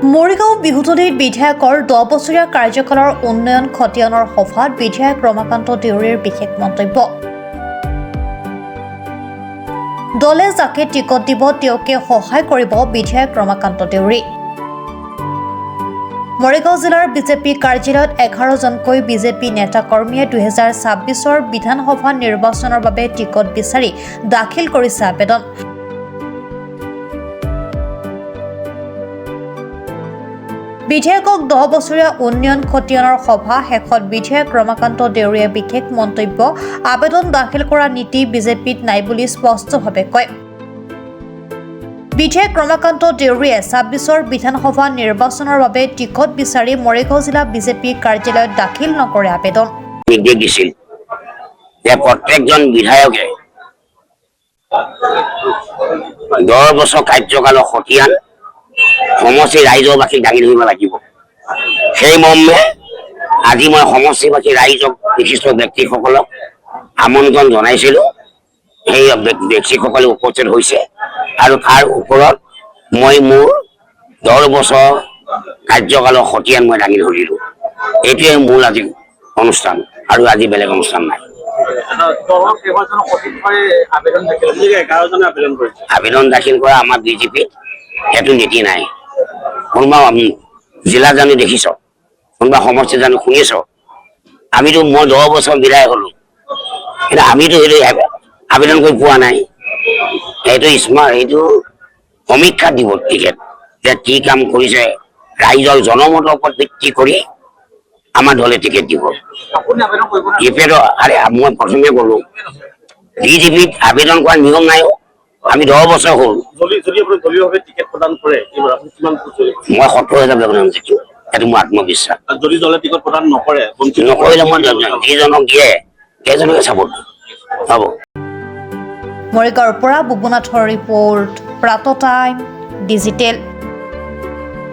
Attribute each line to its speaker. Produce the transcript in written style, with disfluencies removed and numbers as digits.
Speaker 1: মৰিগাঁও বিহুতলীত বিধায়কৰ 10 বছৰীয়া কাৰ্যকালৰ উন্নয়ন খতিয়ানৰ সভাত বিধায়ক ৰমাকান্ত দেউৰীৰ বিশেষ মন্তব্য। দলে যাকে টিকট দিব তেওঁকে সহায় কৰিব বিধায়ক ৰমাকান্ত দেউৰী। মৰিগাঁও জিলাৰ বিজেপি কাৰ্যালয়ত 11 জনকৈ বিজেপি নেতা-কৰ্মীয়ে 2026 বিধানসভা নিৰ্বাচনৰ বাবে টিকট বিচাৰি দাখিল কৰিছে আবেদন। বিধায়কক 10 বছৰীয়া উন্নয়ন খতিয়ানৰ সভা শেষত বিধায়ক ৰমাকান্ত দেউৰীয়ে বিশেষ মন্তব্য। আবেদন দাখিল কৰা নীতি বিজেপিত নাই বুলি স্পষ্টভাৱে কয়। বিধায়ক ৰমাকান্ত দেউৰীয়ে 26 বিধানসভা নিৰ্বাচনৰ বাবে টিকট বিচাৰি মৰিগাঁও জিলা বিজেপি কাৰ্যালয়ত দাখিল নকৰে আবেদন।
Speaker 2: নিৰ্দেশ দিছিল যে প্ৰত্যেকজন বিধায়কে 10 বছৰ কাৰ্যকালৰ খতিয়ান সমষ্টি ৰাইজবাসীক দাঙি ধৰিব লাগিব। সেই মৰ্মে আজি মই সমষ্টিবাসী ৰাইজক বিশিষ্ট ব্যক্তিসকলক আমন্ত্ৰণ জনাইছিলোঁ। সেই ব্যক্তিসকলে উপস্থিত হৈছে আৰু তাৰ ওপৰত মই মোৰ 10 বছৰ কাৰ্যকালৰ খতিয়ান মই দাঙি ধৰিলোঁ। এইটোৱে মূল আজি অনুষ্ঠান আৰু আজি বেলেগ অনুষ্ঠান নাই। আবেদন দাখিল কৰা আমাৰ বিজেপিত সেইটো নীতি নাই। কোনোবা জিলা জানি দেখিছ, কোনোবা সমষ্টি জানি শুনিছ? আমিতো মই 10 বছৰ বিধায়ক হলো, কিন্তু আমিতো সেইটো আবেদন কৰি পোৱা নাই। সেইটো সেইটো সমীক্ষা দিব টিকেট যে কি কাম কৰিছে, ৰাইজৰ জনমতৰ ওপৰত ভিত্তি কৰি আমাৰ দলে টিকেট দিব। মই প্ৰথমে ক'লো বিজেপিত আবেদন কৰাৰ নিয়ম নাই। আমি 10 বছৰ হ'ল, মই 70,000 ব্যৱধান দিছো। সেইটো মোৰ আত্মবিশ্বাস। যদি দলে টিকট প্ৰদান নকৰিলে মই যিজনক দিয়ে সেইজনকে চাপৰ্ট হ'ব।
Speaker 1: মৰিগাঁৱৰ পৰা বুবুনাথৰ ৰিপৰ্ট, প্ৰাত টাইম ডিজিটেল।